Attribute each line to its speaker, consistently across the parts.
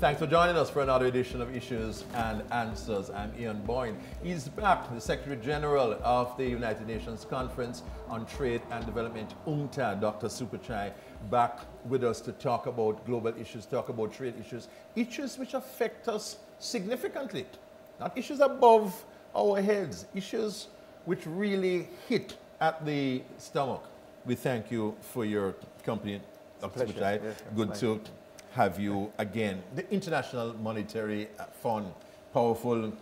Speaker 1: Thanks for joining us for another edition of Issues and Answers. I'm Ian Boyne. He's back, the Secretary General of the United Nations Conference on Trade and Development, UNCTAD, Dr. Superchai, back with us to talk about global issues, talk about trade issues, issues which affect us significantly, not issues above our heads, issues which really hit at the stomach. We thank you for your company, Dr. Superchai.
Speaker 2: Yes,
Speaker 1: good to have you again. The International Monetary Fund, powerful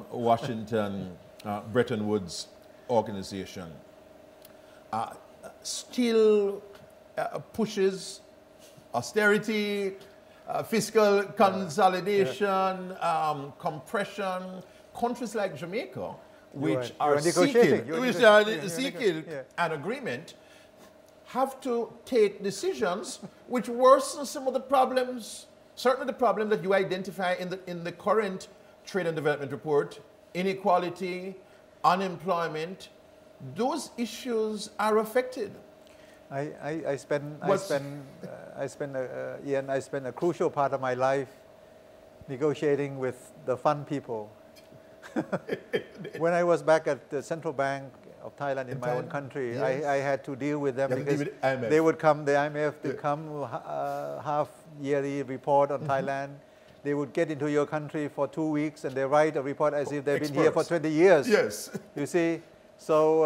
Speaker 1: Washington, Bretton Woods organization, still pushes austerity, fiscal consolidation, compression. Countries like Jamaica, which are seeking an agreement, have to take decisions which worsen some of the problems, certainly the problem that you identify in the current Trade and Development Report, inequality, unemployment. Those issues are affected.
Speaker 2: I spend a crucial part of my life negotiating with the fund people. When I was back at the Central Bank of Thailand in my own country, yes. I had to deal with them because they would come, the IMF would come half-yearly report on Thailand. They would get into your country for 2 weeks and they write a report as if they've been here for 20 years.
Speaker 1: Yes.
Speaker 2: You see, so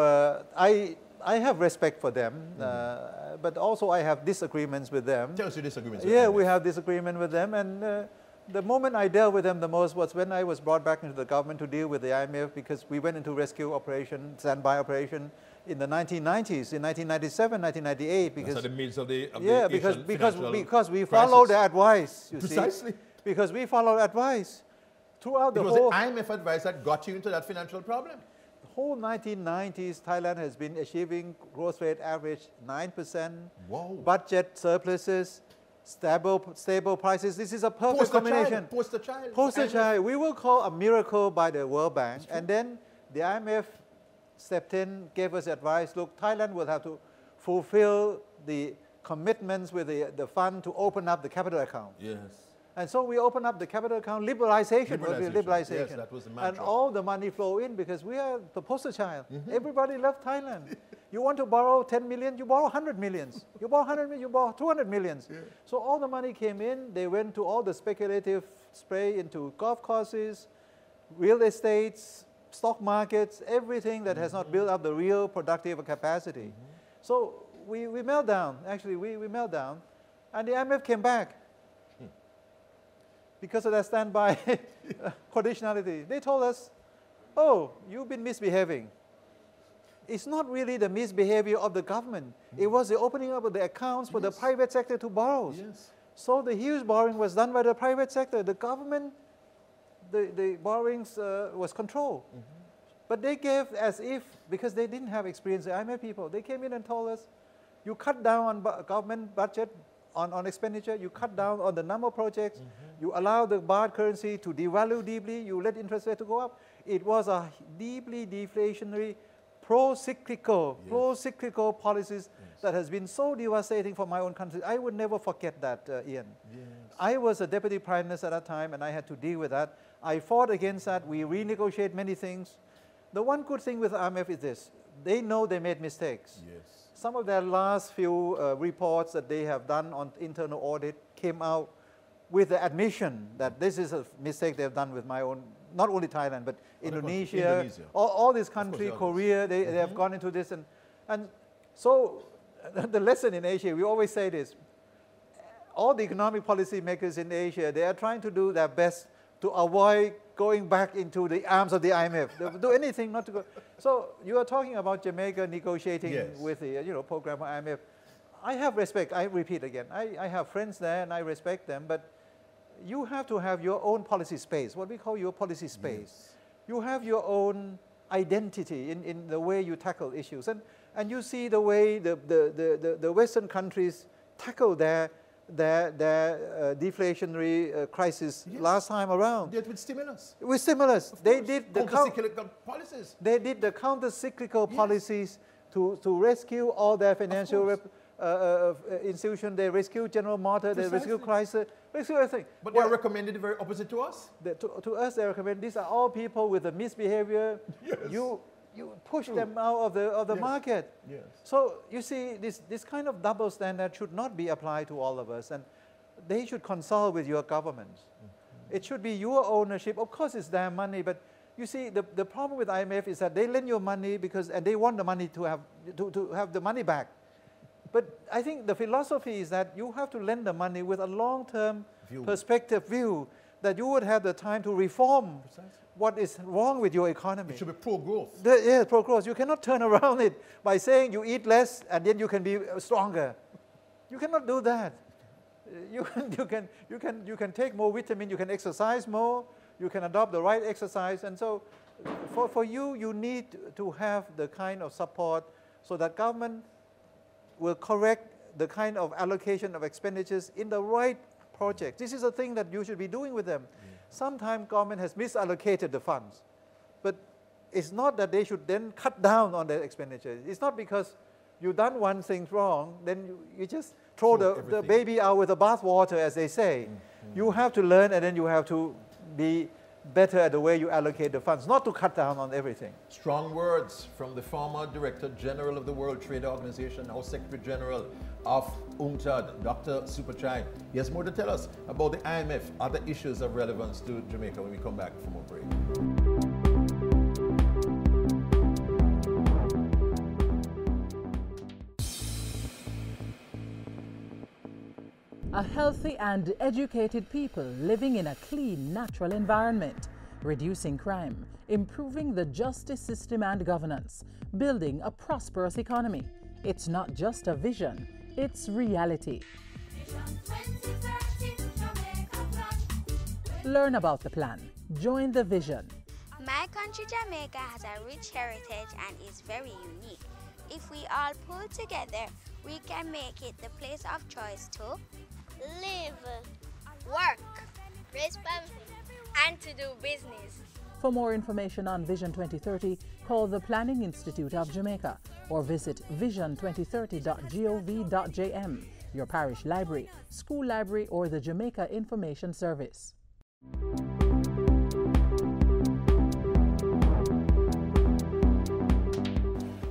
Speaker 2: I have respect for them, but also I have disagreements with them.
Speaker 1: Tell us your disagreements.
Speaker 2: Yeah, we have disagreement with them, and the moment I dealt with them the most was when I was brought back into the government to deal with the IMF, because we went into rescue operation, standby operation in the 1990s, in 1997, 1998. Because
Speaker 1: that's at the midst of the
Speaker 2: because we followed the advice. You
Speaker 1: Precisely.
Speaker 2: See, because we followed advice throughout the whole.
Speaker 1: It was the IMF advice that got you into that financial problem.
Speaker 2: The whole 1990s, Thailand has been achieving growth rate average 9%.
Speaker 1: Wow.
Speaker 2: Budget surpluses. Stable prices. This is a perfect combination.
Speaker 1: Poster child.
Speaker 2: Poster child. We will call a miracle by the World Bank. And then the IMF stepped in, gave us advice. Look, Thailand will have to fulfill the commitments with the fund to open up the capital account.
Speaker 1: Yes.
Speaker 2: And so we opened up the capital account. Liberalization.
Speaker 1: Yes, that was the mantra.
Speaker 2: And all the money flow in because we are the poster child. Everybody loved Thailand. You want to borrow 10 million, you borrow 100 millions. You borrow 100 million, you borrow 200 millions. Yeah. So all the money came in. They went to all the speculative spray into golf courses, real estates, stock markets, everything that has not built up the real productive capacity. So we melted down. Actually, we melted down. And the IMF came back. Because of that standby conditionality. They told us, oh, you've been misbehaving. It's not really the misbehavior of the government. It was the opening up of the accounts for the private sector to borrow.
Speaker 1: Yes.
Speaker 2: So the huge borrowing was done by the private sector. The government, the borrowings was controlled. But they gave as if, because they didn't have experience, the IMF people, they came in and told us, you cut down on government budget, on expenditure, you cut down on the number of projects, you allow the baht currency to devalue deeply, you let interest rate to go up. It was a deeply deflationary, pro-cyclical policies that has been so devastating for my own country. I would never forget that, Ian.
Speaker 1: Yes.
Speaker 2: I was a deputy prime minister at that time and I had to deal with that. I fought against that. We renegotiated many things. The one good thing with IMF is this. They know they made mistakes.
Speaker 1: Yes.
Speaker 2: Some of their last few reports that they have done on internal audit came out with the admission that this is a mistake they've done with my own, not only Thailand, but Indonesia. All these countries, Korea, they have gone into this. And so the lesson in Asia, we always say this, all the economic policy makers in Asia, they are trying to do their best to avoid going back into the arms of the IMF. They'll do anything not to go. So you are talking about Jamaica negotiating with the program of IMF. I have respect. I repeat again. I have friends there and I respect them, but you have to have your own policy space, what we call your policy space. Yes. You have your own identity in the way you tackle issues. And you see the way the Western countries tackle their deflationary crisis last time around.
Speaker 1: They did with stimulus.
Speaker 2: With stimulus. They did the
Speaker 1: counter-cyclical policies.
Speaker 2: They did the counter-cyclical policies to rescue all their financial institution, they rescue General Motors, they rescue Chrysler, rescue everything.
Speaker 1: But they recommended the very opposite to us?
Speaker 2: To us, they recommend these are all people with a misbehavior.
Speaker 1: Yes.
Speaker 2: You push them out of the market.
Speaker 1: Yes.
Speaker 2: So you see, this kind of double standard should not be applied to all of us, and they should consult with your governments. It should be your ownership. Of course, it's their money, but you see, the problem with IMF is that they lend you money and they want the money to have the money back. But I think the philosophy is that you have to lend the money with a long-term perspective view, that you would have the time to reform what is wrong with your economy.
Speaker 1: It should be pro-growth.
Speaker 2: Yes, pro-growth. You cannot turn around it by saying you eat less and then you can be stronger. You cannot do that. You can take more vitamin, you can exercise more, you can adopt the right exercise. And so for you, you need to have the kind of support so that government will correct the kind of allocation of expenditures in the right project. This is a thing that you should be doing with them. Sometimes government has misallocated the funds, but it's not that they should then cut down on their expenditure. It's not because you've done one thing wrong, then you just throw the baby out with the bathwater, as they say. You have to learn, and then you have to be better at the way you allocate the funds, not to cut down on everything.
Speaker 1: Strong words from the former Director General of the World Trade Organization, now Secretary General of UNCTAD, Dr. Superchai. He has more to tell us about the IMF, other issues of relevance to Jamaica when we come back from a break.
Speaker 3: A healthy and educated people living in a clean, natural environment, reducing crime, improving the justice system and governance, building a prosperous economy. It's not just a vision, it's reality. Learn about the plan. Join the vision.
Speaker 4: My country, Jamaica, has a rich heritage and is very unique. If we all pull together, we can make it the place of choice to
Speaker 5: live, work, raise family, and to do business.
Speaker 3: For more information on Vision 2030, call the Planning Institute of Jamaica or visit vision2030.gov.jm, your parish library, school library, or the Jamaica Information Service.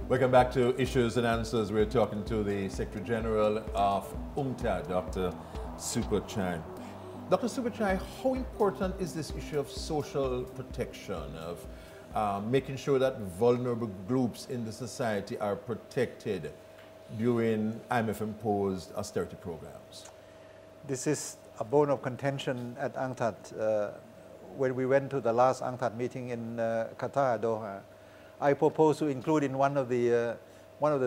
Speaker 1: Welcome back to Issues and Answers. We're talking to the Secretary General of UNCTAD, Dr. Superchai. Dr. Superchai, how important is this issue of social protection, of making sure that vulnerable groups in the society are protected during IMF-imposed austerity programs?
Speaker 2: This is a bone of contention at UNCTAD. When we went to the last UNCTAD meeting in Qatar, Doha, I proposed to include in one of the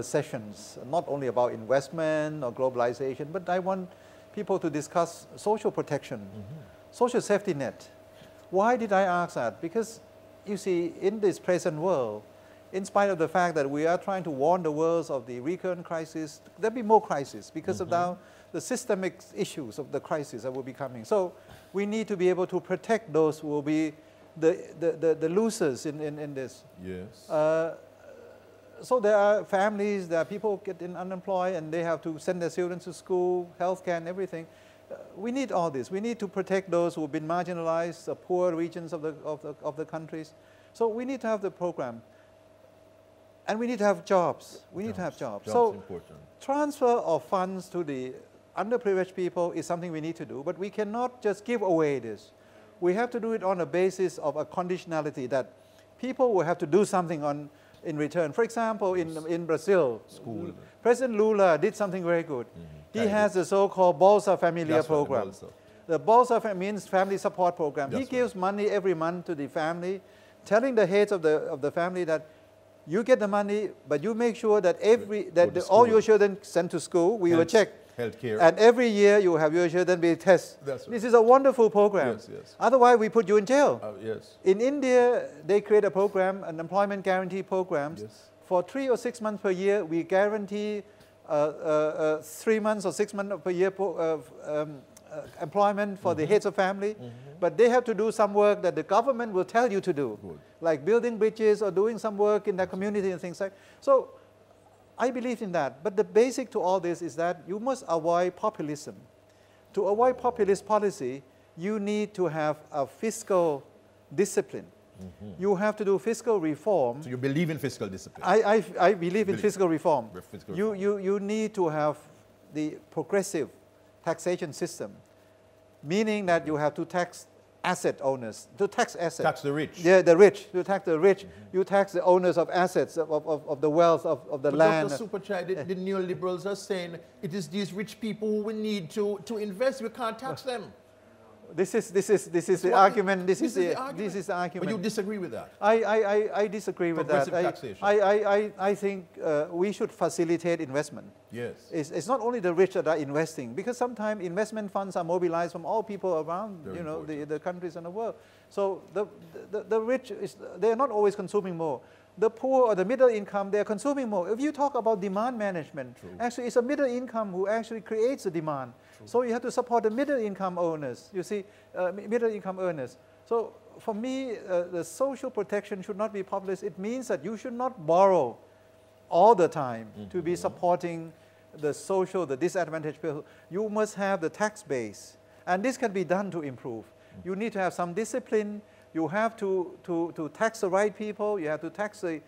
Speaker 2: sessions not only about investment or globalization, but I want people to discuss social protection, social safety net. Why did I ask that? Because you see, in this present world, in spite of the fact that we are trying to warn the world of the recurrent crisis, there'll be more crises because of now the systemic issues of the crisis that will be coming. So we need to be able to protect those who will be the losers in this.
Speaker 1: Yes.
Speaker 2: So there are families, there are people getting unemployed and they have to send their children to school, healthcare and everything. We need all this. We need to protect those who have been marginalized, the poor regions of the countries. So we need to have the program. And we need to have jobs. We need to have jobs. So
Speaker 1: important.
Speaker 2: Transfer of funds to the underprivileged people is something we need to do, but we cannot just give away this. We have to do it on a basis of a conditionality that people will have to do something in return. For example, in Brazil, President Lula did something very good. He has the so-called Bolsa Familia program. The Bolsa means family support program. He gives money every month to the family, telling the heads of the family that you get the money, but you make sure that all your children sent to school, we will check.
Speaker 1: Healthcare.
Speaker 2: And every year you have your children be tested. This is a wonderful program.
Speaker 1: Yes, yes.
Speaker 2: Otherwise, we put you in jail.
Speaker 1: Yes.
Speaker 2: In India, they create a program, an employment guarantee program. Yes. For 3 or 6 months per year, we guarantee 3 months or 6 months per year employment for the heads of family. But they have to do some work that the government will tell you to do, like building bridges or doing some work in the community and things like that. So I believe in that. But the basic to all this is that you must avoid populism. To avoid populist policy, you need to have a fiscal discipline. You have to do fiscal reform.
Speaker 1: So you believe in fiscal discipline?
Speaker 2: I believe in fiscal reform.
Speaker 1: You
Speaker 2: need to have the progressive taxation system, meaning that you have to tax asset owners, to tax assets.
Speaker 1: Tax the rich.
Speaker 2: Yeah, the rich. You tax the rich. You tax the owners of assets, of the wealth, of the land.
Speaker 1: Dr. Superchai, the neoliberals are saying it is these rich people who we need to invest. We can't tax them.
Speaker 2: This is the argument. This is the argument.
Speaker 1: But you disagree with that?
Speaker 2: I disagree with that.
Speaker 1: Taxation.
Speaker 2: I think we should facilitate investment.
Speaker 1: Yes.
Speaker 2: It's not only the rich that are investing, because sometimes investment funds are mobilized from all people around the countries in the world. So the rich, they're not always consuming more. The poor or the middle income, they're consuming more. If you talk about demand management, actually it's a middle income who actually creates the demand. So you have to support the middle income owners, you see, middle income earners. So for me, the social protection should not be populist. It means that you should not borrow all the time to be supporting the social, the disadvantaged people. You must have the tax base. And this can be done to improve. You need to have some discipline. You have to tax the right people. You have to tax the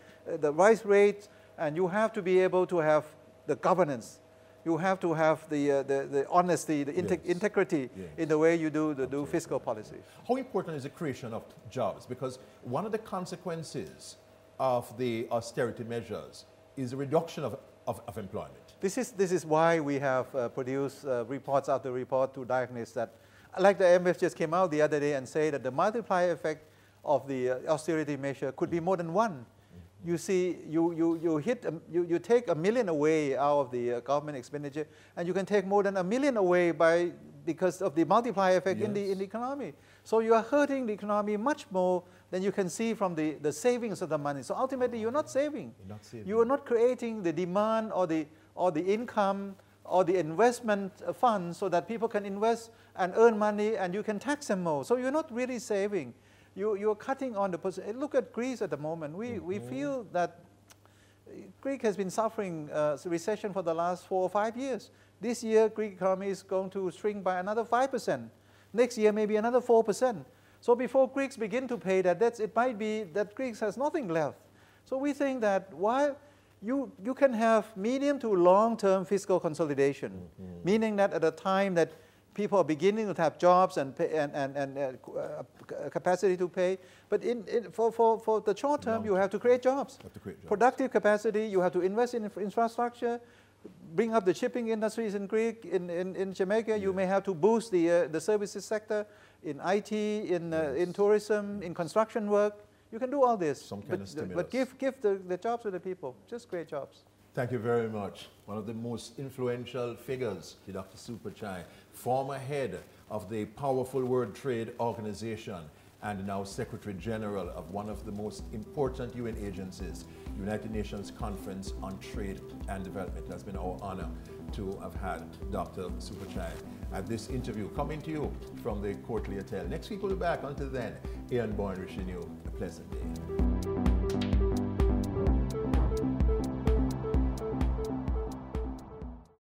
Speaker 2: right rates. And you have to be able to have the governance. You have to have the honesty, the integrity in the way you do fiscal policy.
Speaker 1: How important is the creation of jobs? Because one of the consequences of the austerity measures is a reduction of employment.
Speaker 2: This is why we have produced reports after report to diagnose that. Like the IMF just came out the other day and say that the multiplier effect of the austerity measure could be more than 1. You see, you take $1 million away out of the government expenditure, and you can take more than $1 million away because of the multiplier effect in the economy. So you are hurting the economy much more than you can see from the savings of the money. So ultimately, you're not saving. You are not creating the demand or the income or the investment fund so that people can invest and earn money and you can tax them more. So you're not really saving. You're cutting on the position. Look at Greece at the moment. We feel that Greece has been suffering recession for the last 4 or 5 years. This year, Greek economy is going to shrink by another 5%. Next year, maybe another 4%. So before Greeks begin to pay that debts, it might be that Greece has nothing left. So we think that while you can have medium to long-term fiscal consolidation, meaning that at a time that people are beginning to have jobs and capacity to pay. But for the short term, you have to create jobs. Productive capacity, you have to invest in infrastructure, bring up the shipping industries in Greece, in Jamaica. You may have to boost the services sector, in IT, in tourism, in construction work. You can do all this.
Speaker 1: Some kind of stimulus.
Speaker 2: But give the jobs to the people. Just create jobs.
Speaker 1: Thank you very much. One of the most influential figures, Dr. Superchai, former head of the powerful World Trade Organization and now Secretary General of one of the most important UN agencies, United Nations Conference on Trade and Development. It has been our honor to have had Dr. Superchai at this interview coming to you from the Courtly Hotel. Next week we'll be back. Until then, Ian Boyne wishing you a pleasant day.